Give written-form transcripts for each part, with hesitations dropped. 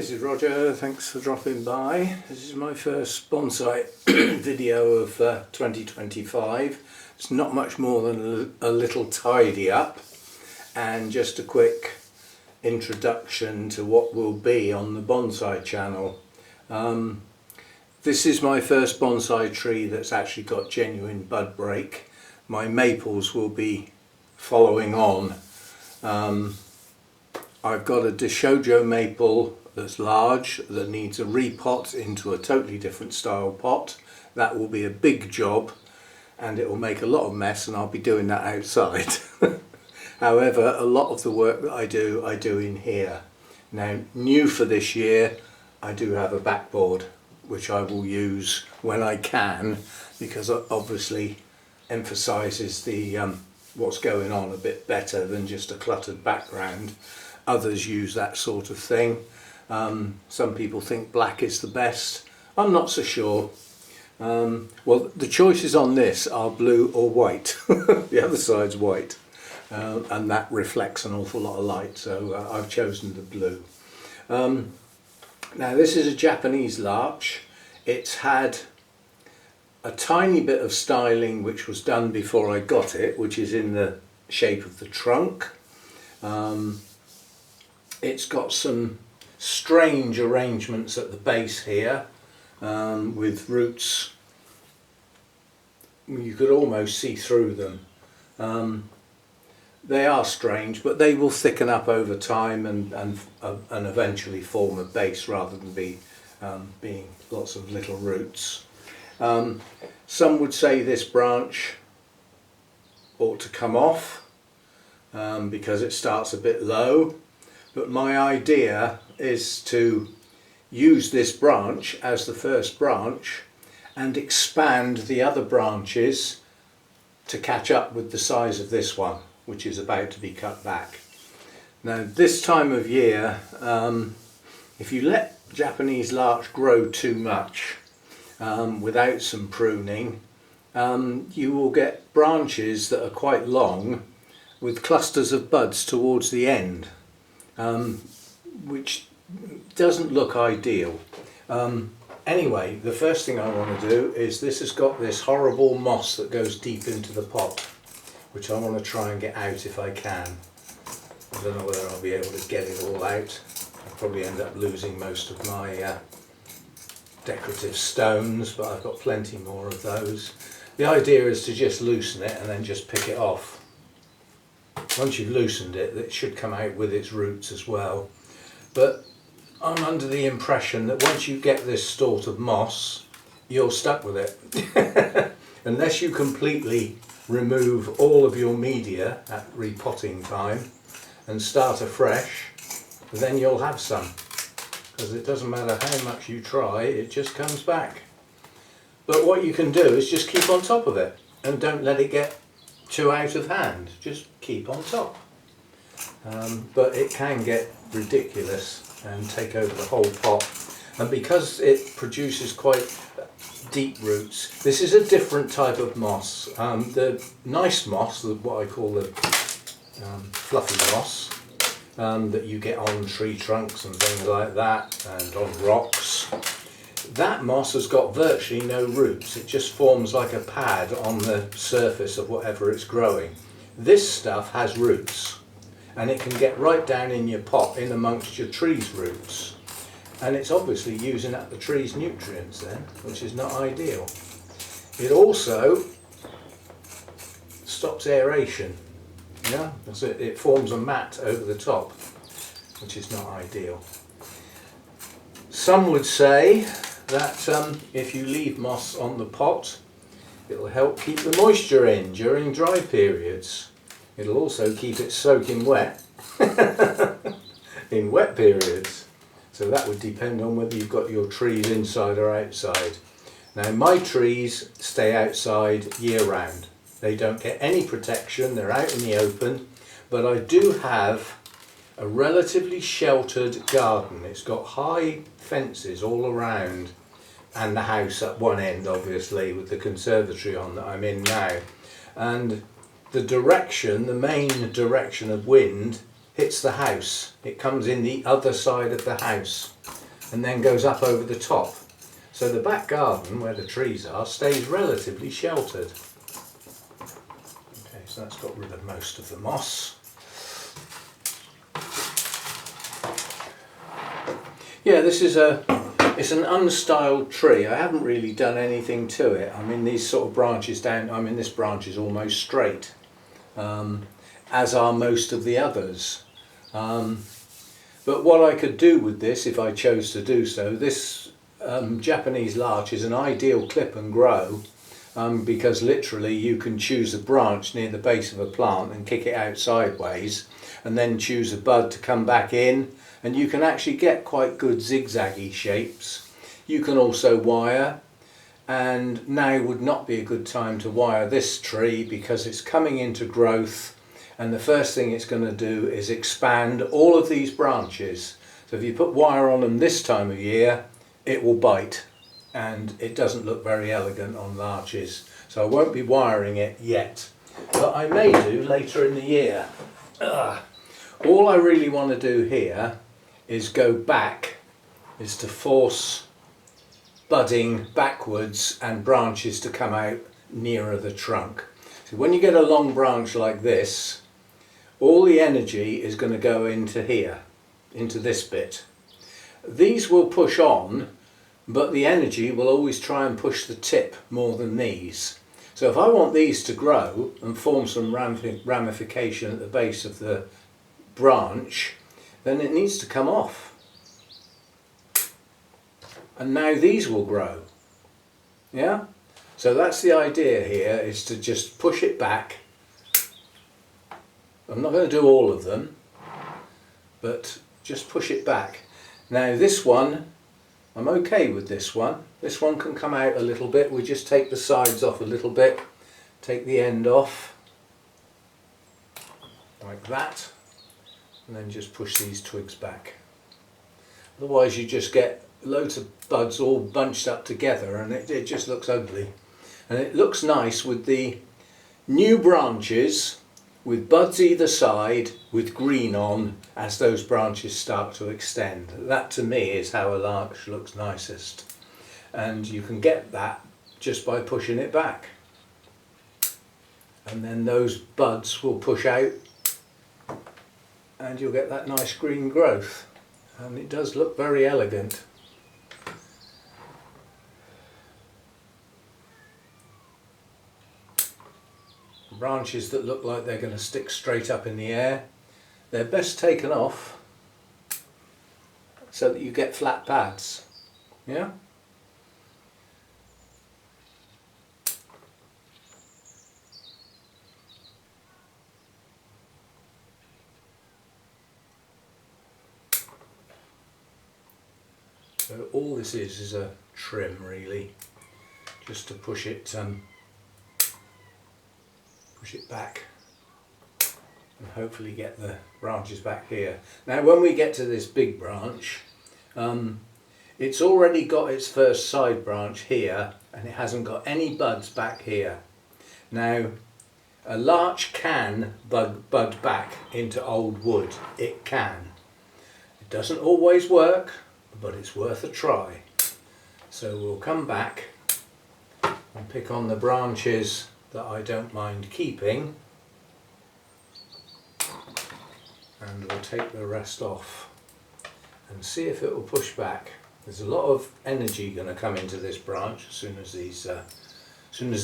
this is Roger, thanks for dropping by. This is my first bonsai video of 2025. It's not much more than a little tidy up and just a quick introduction to what will be on the bonsai channel. This is my first bonsai tree that's actually got genuine bud break. My maples will be following on. I've got a Deshojo maple that's large that needs a repot into a totally different style pot. That will be a big job and it will make a lot of mess, and I'll be doing that outside. However, a lot of the work that I do in here. Now, new for this year, I do have a backboard which I will use when I can, because it obviously emphasises the what's going on a bit better than just a cluttered background. Others use that sort of thing. Some people think black is the best. I'm not so sure. Well, the choices on this are blue or white. The other side's white, and that reflects an awful lot of light, so I've chosen the blue. Now, this is a Japanese larch. It's had a tiny bit of styling which was done before I got it, which is in the shape of the trunk. It's got some strange arrangements at the base here, with roots. You could almost see through them. They are strange, but they will thicken up over time and eventually form a base rather than being lots of little roots. Some would say this branch ought to come off because it starts a bit low. But my idea is to use this branch as the first branch and expand the other branches to catch up with the size of this one, which is about to be cut back. Now, this time of year, if you let Japanese larch grow too much without some pruning, you will get branches that are quite long with clusters of buds towards the end. Which doesn't look ideal. Anyway, the first thing I want to do is, this has got this horrible moss that goes deep into the pot, which I want to try and get out if I can. I don't know whether I'll be able to get it all out. I'll probably end up losing most of my decorative stones, but I've got plenty more of those. The idea is to just loosen it and then just pick it off. Once you've loosened it, it should come out with its roots as well. But I'm under the impression that once you get this sort of moss, you're stuck with it. Unless you completely remove all of your media at repotting time and start afresh, then you'll have some. Because it doesn't matter how much you try, it just comes back. But what you can do is just keep on top of it and don't let it get too out of hand. Just keep on top. But it can get ridiculous and take over the whole pot. And because it produces quite deep roots, this is a different type of moss. The nice moss, what I call the fluffy moss, that you get on tree trunks and things like that, and on rocks, that moss has got virtually no roots. It just forms like a pad on the surface of whatever it's growing. This stuff has roots, and it can get right down in your pot, in amongst your tree's roots. And it's obviously using up the tree's nutrients then, which is not ideal. It also stops aeration. Yeah, so it forms a mat over the top, which is not ideal. Some would say that if you leave moss on the pot, it'll help keep the moisture in during dry periods. It'll also keep it soaking wet in wet periods. So that would depend on whether you've got your trees inside or outside. Now, my trees stay outside year round. They don't get any protection, they're out in the open, but I do have a relatively sheltered garden. It's got high fences all around, and the house at one end, obviously, with the conservatory on that I'm in now. And the direction, the main direction of wind, hits the house. It comes in the other side of the house and then goes up over the top. So the back garden, where the trees are, stays relatively sheltered. Okay, so that's got rid of most of the moss. Yeah, this is it's an unstyled tree. I haven't really done anything to it. I mean, these sort of branches down, I mean, this branch is almost straight, as are most of the others. But what I could do with this, if I chose to do so, this Japanese larch is an ideal clip and grow, because literally you can choose a branch near the base of a plant and kick it out sideways, and then choose a bud to come back in, and you can actually get quite good zigzaggy shapes. You can also wire, and now would not be a good time to wire this tree because it's coming into growth, and the first thing it's going to do is expand all of these branches. So if you put wire on them this time of year, it will bite, and it doesn't look very elegant on larches. So I won't be wiring it yet, but I may do later in the year. All I really want to do here is go back, is to force budding backwards and branches to come out nearer the trunk. So when you get a long branch like this, all the energy is going to go into here, into this bit. These will push on, but the energy will always try and push the tip more than these. So if I want these to grow and form some ramification at the base of the branch, then it needs to come off. And now these will grow. Yeah? So that's the idea here, is to just push it back. I'm not going to do all of them, but just push it back. Now this one, I'm okay with this one. This one can come out a little bit. We just take the sides off a little bit, take the end off, like that, and then just push these twigs back. Otherwise you just get loads of buds all bunched up together, and it just looks ugly. And it looks nice with the new branches, with buds either side, with green on as those branches start to extend. That to me is how a larch looks nicest. And you can get that just by pushing it back. And then those buds will push out and you'll get that nice green growth. And it does look very elegant. Branches that look like they're going to stick straight up in the air, they're best taken off so that you get flat pads. Yeah? So all this is a trim, really, just to push it back and hopefully get the branches back here. Now when we get to this big branch, it's already got its first side branch here and it hasn't got any buds back here. Now a larch can bud back into old wood. It can. It doesn't always work, but it's worth a try. So we'll come back and pick on the branches that I don't mind keeping, and we'll take the rest off and see if it will push back. There's a lot of energy going to come into this branch as soon as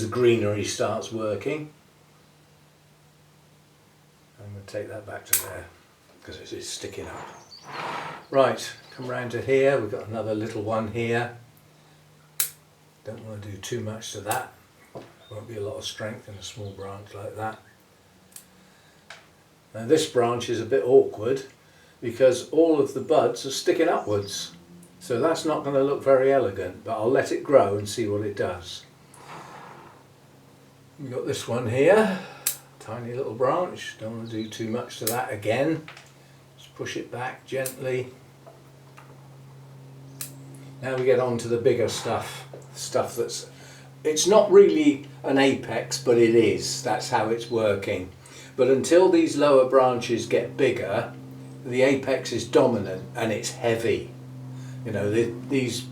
the greenery starts working. I'm going to take that back to there because it's sticking up. Right, come round to here. We've got another little one here. Don't want to do too much to that. Won't be a lot of strength in a small branch like that. Now this branch is a bit awkward because all of the buds are sticking upwards, so that's not going to look very elegant, but I'll let it grow and see what it does. We've got this one here, tiny little branch. Don't want to do too much to that again. Just push it back gently. Now we get on to the bigger stuff that's, it's not really an apex, but it is. That's how it's working. But until these lower branches get bigger, the apex is dominant and it's heavy. You know, these,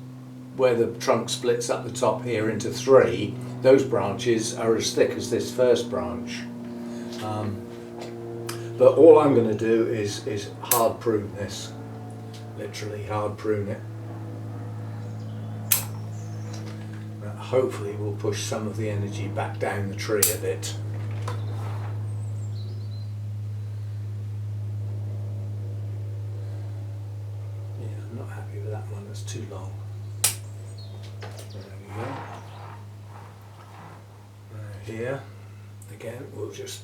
where the trunk splits up the top here into three, those branches are as thick as this first branch. But all I'm going to do is hard prune this, literally hard prune it. That hopefully will push some of the energy back down the tree a bit. Yeah, I'm not happy with that one, that's too long. There we go. Here, again, we'll just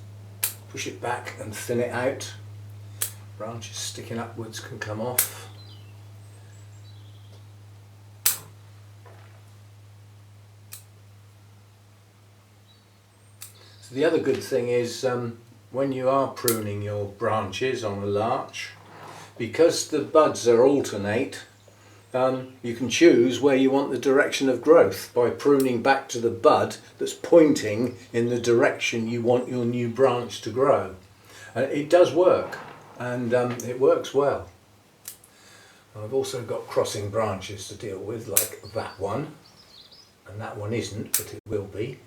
push it back and thin it out. Branches sticking upwards can come off. So the other good thing is when you are pruning your branches on a larch, because the buds are alternate, you can choose where you want the direction of growth by pruning back to the bud that's pointing in the direction you want your new branch to grow. It does work, and it works well. I've also got crossing branches to deal with, like that one, and that one isn't, but it will be.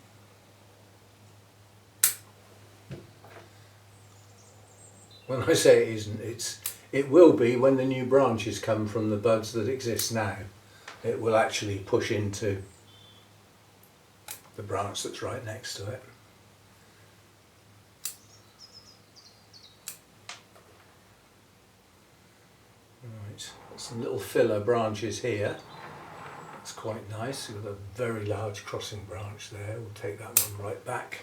When I say it isn't, it will be when the new branches come from the buds that exist now. It will actually push into the branch that's right next to it. Right, got some little filler branches here. That's quite nice. We've got a very large crossing branch there. We'll take that one right back.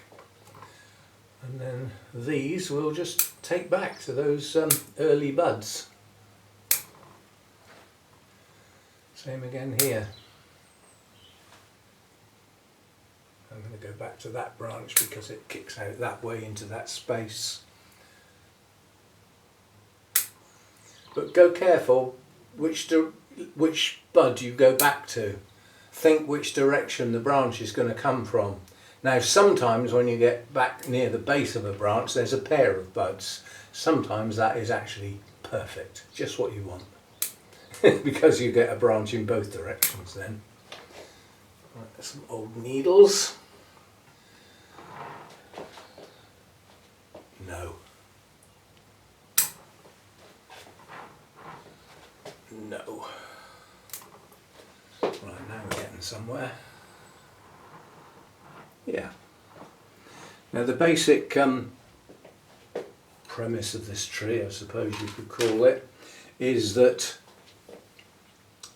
And then these we'll just take back to those early buds. Same again here. I'm going to go back to that branch because it kicks out that way into that space. But go careful which bud you go back to. Think which direction the branch is going to come from. Now sometimes when you get back near the base of a branch there's a pair of buds. Sometimes that is actually perfect, just what you want. Because you get a branch in both directions then. Right, there's some old needles. No. No. Right, now we're getting somewhere. Yeah. Now the basic premise of this tree, I suppose you could call it, is that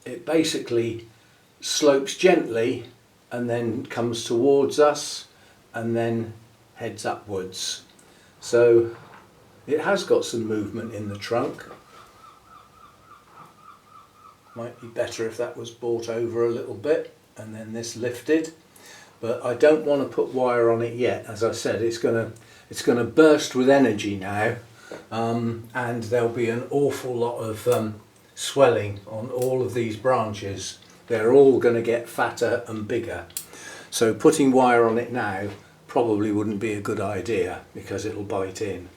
it basically slopes gently and then comes towards us and then heads upwards. So it has got some movement in the trunk. Might be better if that was brought over a little bit and then this lifted. But I don't want to put wire on it yet. As I said, it's going to burst with energy now, and there'll be an awful lot of swelling on all of these branches. They're all going to get fatter and bigger. So putting wire on it now probably wouldn't be a good idea because it'll bite in.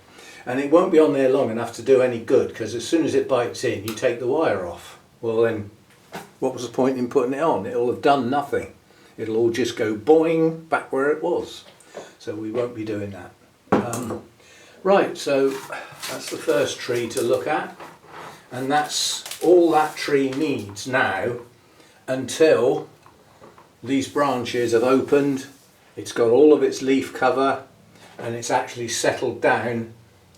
And it won't be on there long enough to do any good, because as soon as it bites in, you take the wire off. Well then, what was the point in putting it on? It'll have done nothing. It'll all just go boing back where it was. So we won't be doing that. Right, so that's the first tree to look at. And that's all that tree needs now until these branches have opened, it's got all of its leaf cover, and it's actually settled down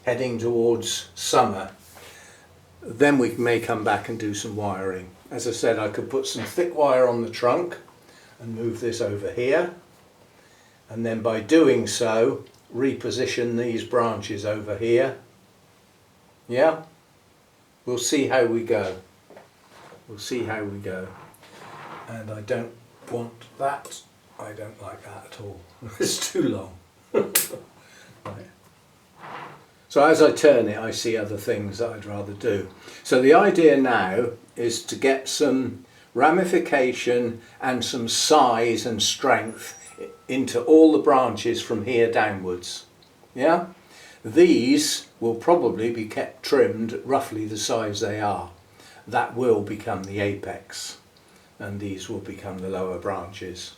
heading towards summer. Then we may come back and do some wiring. As I said, I could put some thick wire on the trunk and move this over here, and then by doing so reposition these branches over here. Yeah, we'll see how we go. We'll see how we go. And I don't want that. I don't like that at all. It's too long. Right. So as I turn it, I see other things that I'd rather do. So the idea now is to get some ramification and some size and strength into all the branches from here downwards. Yeah? These will probably be kept trimmed roughly the size they are. That will become the apex, and these will become the lower branches.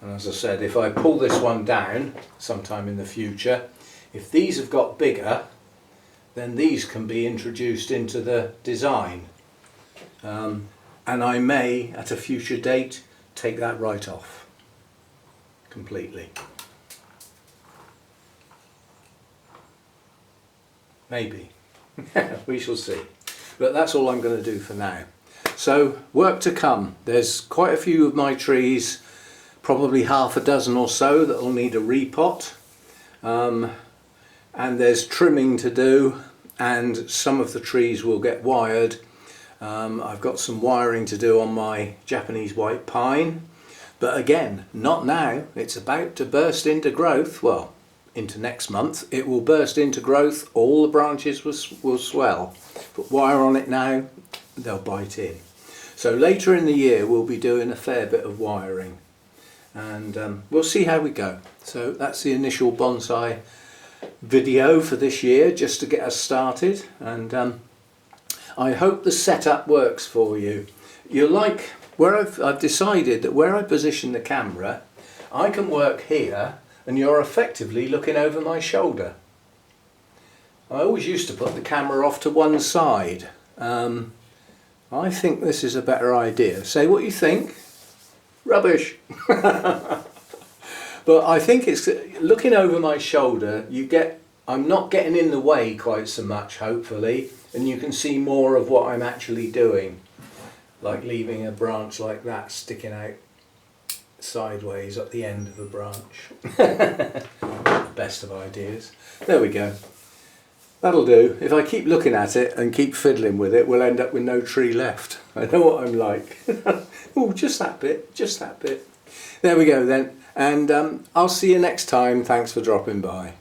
And as I said, if I pull this one down sometime in the future, if these have got bigger, then these can be introduced into the design. And I may, at a future date, take that right off completely. Maybe. We shall see. But that's all I'm going to do for now. So, work to come. There's quite a few of my trees, probably half a dozen or so, that will need a repot. And there's trimming to do, and some of the trees will get wired. I've got some wiring to do on my Japanese white pine, but again, not now. It's about to burst into growth. Well, into next month it will burst into growth. All the branches will swell. Put wire on it now, they'll bite in. So later in the year we'll be doing a fair bit of wiring, and we'll see how we go. So that's the initial bonsai video for this year, just to get us started, and I hope the setup works for you. You like where I've decided that where I position the camera, I can work here and you're effectively looking over my shoulder. I always used to put the camera off to one side. I think this is a better idea. Say what you think. Rubbish. But I think it's looking over my shoulder, I'm not getting in the way quite so much, hopefully, and you can see more of what I'm actually doing, like leaving a branch like that sticking out sideways at the end of a branch. Best of ideas. There we go. That'll do. If I keep looking at it and keep fiddling with it, we'll end up with no tree left. I know what I'm like. Oh, just that bit, just that bit. There we go then. And I'll see you next time. Thanks for dropping by.